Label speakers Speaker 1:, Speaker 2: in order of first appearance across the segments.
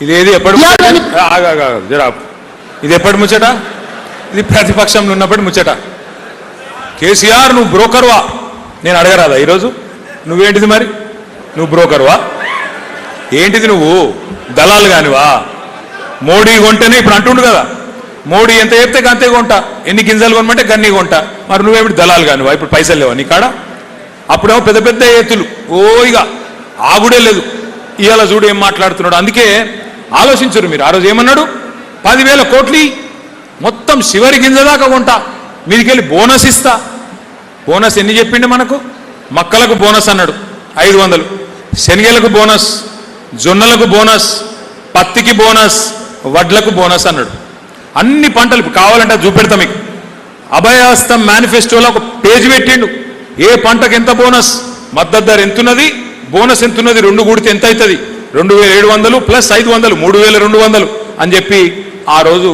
Speaker 1: ఇదేది ఎప్పుడు ఇది ఎప్పటి ముచ్చట? ఇది ప్రతిపక్షంలో ఉన్నప్పటి ముచ్చట. కేసీఆర్ నువ్వు బ్రోకర్వా? నేను అడగరాదా ఈరోజు? నువ్వేంటిది మరి? నువ్వు బ్రోకర్వా? ఏంటిది నువ్వు? దళాలు కానివా? మోడీ కొంటేనే ఇప్పుడు అంటుండు కదా, మోడీ ఎంత చెప్తే అంతే కొంటా, ఎన్ని గింజలు కొనమంటే గన్ని కొంటా. మరి నువ్వేమిటి దళాలు కానివా? ఇప్పుడు పైసలు లేవా నీ కాడ? అప్పుడేమో పెద్ద పెద్ద ఎత్తులు, ఇక ఆగుడే లేదు. ఇవాళ చూడు ఏం మాట్లాడుతున్నాడు. అందుకే ఆలోచించరు మీరు. ఆ రోజు ఏమన్నాడు? 10,000 కోట్లు మొత్తం చివరి గింజ దాకా కొంటా, మీదికెళ్ళి బోనస్ ఇస్తా. బోనస్ ఎన్ని చెప్పిండు మనకు? మక్కలకు బోనస్ అన్నాడు 500, శనగలకు బోనస్, జొన్నలకు బోనస్, పత్తికి బోనస్, వడ్లకు బోనస్ అన్నాడు. అన్ని పంటలు కావాలంటే చూపెడతా మీకు. అభయహస్తం మేనిఫెస్టోలో ఒక పేజీ పెట్టిండు. ఏ పంటకు ఎంత బోనస్, మద్దతు ధర ఎంతున్నది, బోనస్ ఎంతున్నది, రెండు కూడితే ఎంత అవుతుంది, 2,700 ప్లస్ 500 3,200 అని చెప్పి ఆ రోజు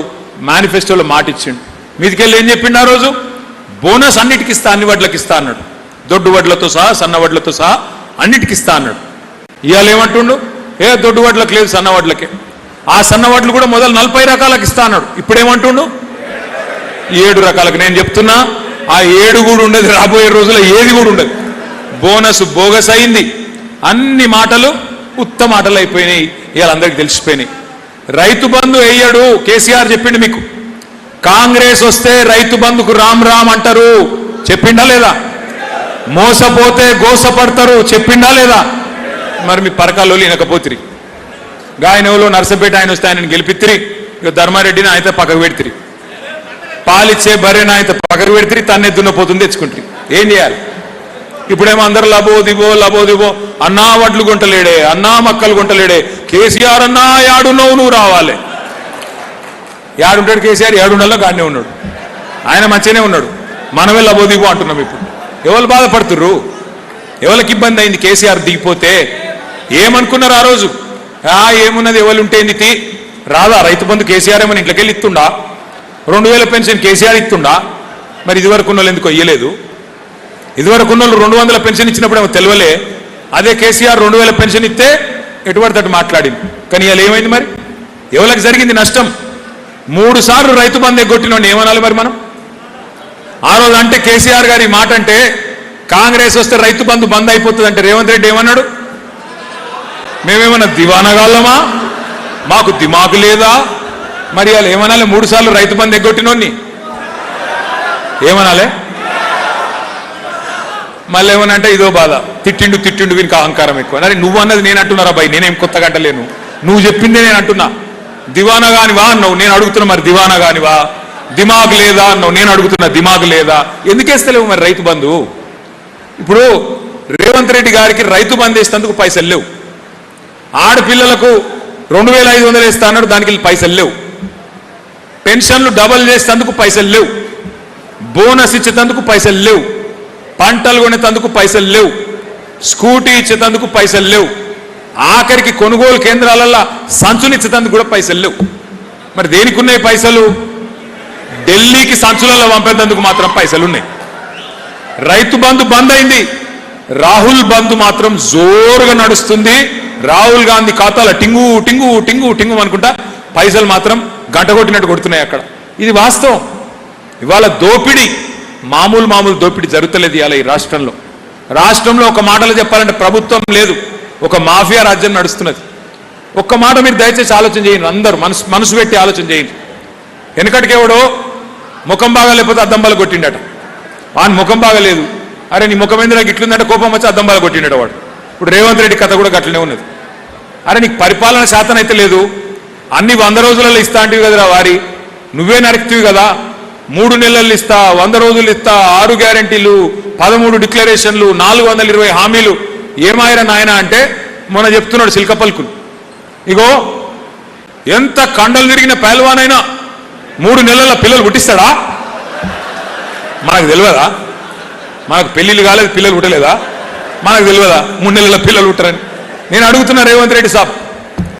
Speaker 1: మేనిఫెస్టోలో మాట ఇచ్చిండు. మీదికెళ్ళి ఏం చెప్పిండు ఆ రోజు? బోనస్ అన్నిటికి ఇస్తా, అన్ని వడ్లకు ఇస్తా అన్నాడు. దొడ్డు వడ్లతో సహా సన్న వడ్లతో సహా అన్నిటికి ఇస్తా అన్నాడు. ఇవాళ ఏమంటుండు? దొడ్డు వడ్లకు లేదు, సన్న వడ్లకే. ఆ సన్న వడ్లు కూడా మొదలు 40 రకాలకు ఇస్తా అన్నాడు. ఇప్పుడు ఏమంటుండు? 7 రకాలకు. నేను చెప్తున్నా, ఆ 7 కూడా ఉండదు, రాబోయే రోజుల్లో ఏది కూడా ఉండదు. బోనస్ బోగస్ అయింది. అన్ని మాటలు ఉత్త మాటలు అయిపోయినాయి. ఇవాళ అందరికి తెలిసిపోయినాయి. రైతు బంధు వేయడు. కేసీఆర్ చెప్పిండు మీకు. కాంగ్రెస్ వస్తే రైతు బంధుకు రామ్ రామ్ అంటారు, చెప్పిండా లేదా? మోసపోతే గోసపడతారు, చెప్పిండా లేదా? మరి మీ పరకాల్లో వినకపోతిరి. గాయనవులో నర్సపేట ఆయన వస్తే ఆయన గెలిపిత్తిరి. ఇక ధర్మారెడ్డిని ఆయన పక్కకు పెడితిరి. పాలిచ్చే బర్రెని ఆయన పక్కకు పెడితిరి. తన్నే దున్నపోతుంది తెచ్చుకుంటారు. ఏం చేయాలి? ఇప్పుడేమో అందరు లబోదిబో అన్నా వడ్లు గుంటలేడే, అన్నా మక్కలు గుంటలేడే. కేసీఆర్ అన్నా యాడున్నావు, నువ్వు రావాలి. యాడుంటాడు కేసీఆర్? 7 నెలల్లో గానే ఉన్నాడు. ఆయన మంచిగానే ఉన్నాడు. మనమే లబోదిబో అంటున్నాం. ఇప్పుడు ఎవరు బాధపడుతుర్రు? ఎవరికి ఇబ్బంది అయింది కేసీఆర్ దిగిపోతే? ఏమనుకున్నారు ఆ రోజు? ఏమున్నది, ఎవరు ఉంటేంది రాదా రైతు బంధు? కేసీఆర్ ఏమని ఇంట్లోకి వెళ్ళి ఇస్తుండా? 2,000 పెన్షన్ కేసీఆర్ ఇస్తుండా? మరి ఇదివరకు ఉన్న వాళ్ళు ఎందుకు ఇయ్యలేదు? ఇదివరకు ఉన్న వాళ్ళు 200 పెన్షన్ ఇచ్చినప్పుడు ఏమో తెలియలే. అదే కేసీఆర్ 2,000 పెన్షన్ ఇస్తే ఎటువంటి అటు మాట్లాడింది. కానీ ఇలా ఏమైంది? మరి ఎవరికి జరిగింది నష్టం? 3 సార్లు రైతు బంధు ఎగ్గొట్టినోడిని ఏమనాలి మరి మనం? ఆ రోజు అంటే కేసీఆర్ గారి మాట అంటే కాంగ్రెస్ వస్తే రైతు బంధు బంద్ అయిపోతుంది అంటే రేవంత్ రెడ్డి ఏమన్నాడు? మేమేమన్నా దివానగాళ్ళమా? మాకు దిమాగు లేదా? మరి వాళ్ళు ఏమనాలి? 3 సార్లు రైతు బంధు ఎగ్గొట్టినోడిని ఏమనాలి? మళ్ళీ ఏమనంటే ఇదో బాధ, తిట్టిండు వీనికి అహంకారం ఎక్కువ. అరే నువ్వు అన్నది నేను అంటున్నారా బాయ్? నేనేం కొత్తగా అంటలేను, నువ్వు చెప్పిందే నేను అంటున్నా. దివానా కానివా అన్నావు, నేను అడుగుతున్నా మరి దివానా కానివా? దిమాగ్ లేదా అన్నావు, నేను అడుగుతున్నా దిమాగ్ లేదా? ఎందుకేస్తలేవు మరి రైతు బంధు? ఇప్పుడు రేవంత్ రెడ్డి గారికి రైతు బంధు వేసేందుకు పైసలు లేవు. ఆడపిల్లలకు 2,500 వేస్తా అన్నాడు, దానికి పైసలు లేవు. పెన్షన్లు డబల్ చేసేందుకు పైసలు లేవు. బోనస్ ఇచ్చేందుకు పైసలు లేవు. పంటలు కొనేందుకు పైసలు లేవు. స్కూటీ ఇచ్చేందుకు పైసలు లేవు. ఆఖరికి కొనుగోలు కేంద్రాలలో సంచులు ఇచ్చేందుకు కూడా పైసలు లేవు. మరి దేనికి ఉన్నాయి పైసలు? ఢిల్లీకి సంచులలో పంపేందుకు మాత్రం పైసలు ఉన్నాయి. రైతు బంధు బంద్ అయింది. రాహుల్ బంధు మాత్రం జోరుగా నడుస్తుంది. రాహుల్ గాంధీ ఖాతాలో టింగు టింగు టింగు టింగు అనుకుంటా పైసలు మాత్రం గంట కొట్టినట్టు కొడుతున్నాయి అక్కడ. ఇది వాస్తవం. ఇవాళ దోపిడీ మామూలు దోపిడీ జరుగుతలేదు ఇవాళ ఈ రాష్ట్రంలో. ఒక మాటలో చెప్పాలంటే ప్రభుత్వం లేదు, ఒక మాఫియా రాజ్యం నడుస్తున్నది. ఒక్క మాట మీరు దయచేసి ఆలోచన చేయండి. అందరూ మనసు పెట్టి ఆలోచన చేయండి. వెనకటికేవాడో ముఖం బాగా లేకపోతే అద్దం బాగా కొట్టిండట. వాని ముఖం బాగలేదు, అరే నీ ముఖం ఎందుకు నాకు ఇట్లుందంటే కోపం వచ్చి అద్దం బాగా కొట్టిండట వాడు. ఇప్పుడు రేవంత్ రెడ్డి కథ కూడా గట్లనే ఉన్నది. అరే నీకు పరిపాలన శాతం అయితే లేదు, అన్ని 100 రోజులలో ఇస్తా అంటివి కదరా వారి, నువ్వే నరికితివి కదా. 3 నెలలు ఇస్తా, 100 రోజులు ఇస్తా, 6 గ్యారంటీలు, 13 డిక్లరేషన్లు, 420 హామీలు. ఏమాయరా నాయన అంటే మొన్న చెప్తున్నాడు సిల్కపల్కులు. ఇగో ఎంత కండలు తిరిగిన పహల్వానైనా 3 నెలల పిల్లలు పుట్టిస్తాడా? మనకు తెలియదా? మనకు పెళ్లిళ్ళు కాలేదు, పిల్లలు పుట్టలేదా? మనకు తెలియదా 3 నెలల పిల్లలు పుట్టరని? నేను అడుగుతున్నా రేవంత్ రెడ్డి సాబ్,